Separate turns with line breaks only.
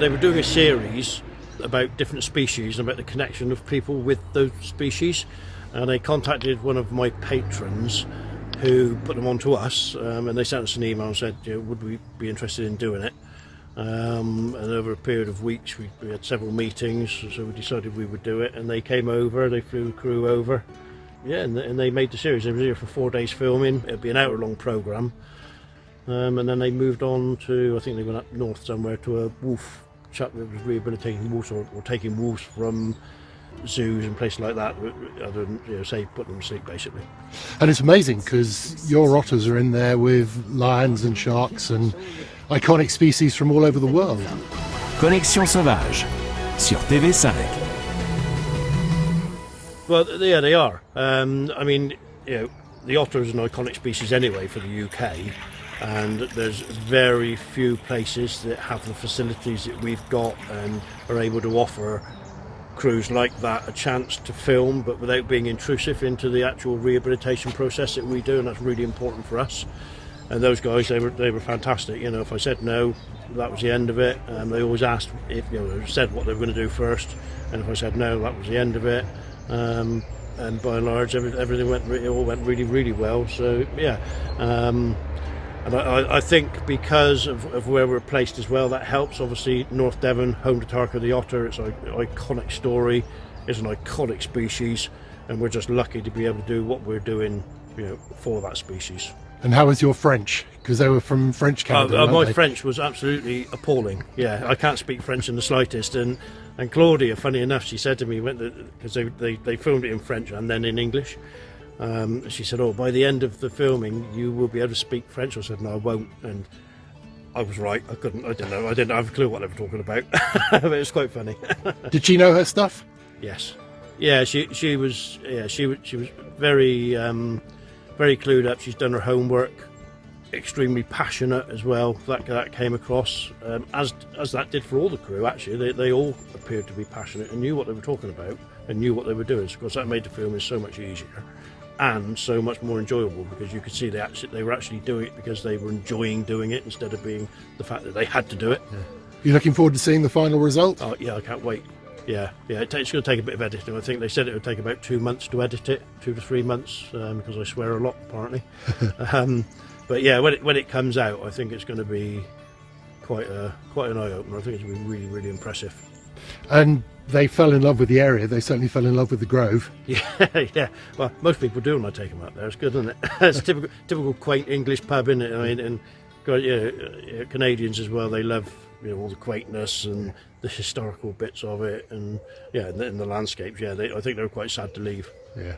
They were doing a series about different species and about the connection of people with those species, and they contacted one of my patrons who put them on to us, and they sent us an email and said, would we be interested in doing it? And over a period of weeks we had several meetings, so we decided we would do it, and they came over, they flew the crew over, and they made the series. They were here for 4 days filming. It'd be an hour-long programme, and then they moved on to, I think they went up north somewhere to a wolf chap that was rehabilitating wolves or taking wolves from zoos and places like that, other than say put them to sleep basically.
And it's amazing because your otters are in there with lions and sharks and iconic species from all over the world.
Connexion Sauvage sur TV5.
Well, yeah, they are. I mean, the otter is an iconic species anyway for the UK, and there's very few places that have the facilities that we've got and are able to offer crews like that a chance to film, but without being intrusive into the actual rehabilitation process that we do, and that's really important for us. And those guys, they were fantastic. If I said no, that was the end of it. They always asked if said what they were going to do first, and if I said no, that was the end of it. And by and large, everything went really, really well. So yeah. And I think because of where we're placed as well, that helps. Obviously, North Devon, home to Tarka the otter, it's an iconic story, it's an iconic species, and we're just lucky to be able to do what we're doing, for that species.
And how was your French? Because they were from French Canada.
My French was absolutely appalling. Yeah, I can't speak French in the slightest. And Claudia, funny enough, she said to me, because they filmed it in French and then in English. She said, by the end of the filming you will be able to speak French. I said, no, I won't. And I was right. I didn't have a clue what they were talking about. But it was quite funny.
Did she know her stuff?
Yes. Yeah, she was very very clued up. She's done her homework, extremely passionate as well. That came across, as that did for all the crew actually. They all appeared to be passionate and knew what they were talking about and knew what they were doing. So of course that made the filming so much easier and so much more enjoyable, because you could see they were actually doing it because they were enjoying doing it instead of being the fact that they had to do it.
Yeah. You're looking forward to seeing the final result?
Oh yeah, I can't wait. Yeah, it's going to take a bit of editing. I think they said it would take about 2 months to edit it, 2 to 3 months, because I swear a lot apparently. But yeah, when it comes out, I think it's going to be quite an eye opener. I think it's going to be really, really impressive.
And they fell in love with the area. They certainly fell in love with the Grove.
Yeah. Well, most people do when I take them out there. It's good, isn't it? It's a typical quaint English pub, isn't it? I mean, and Canadians as well. They love all the quaintness and the historical bits of it, and and the landscapes. Yeah, I think they were quite sad to leave.
Yeah.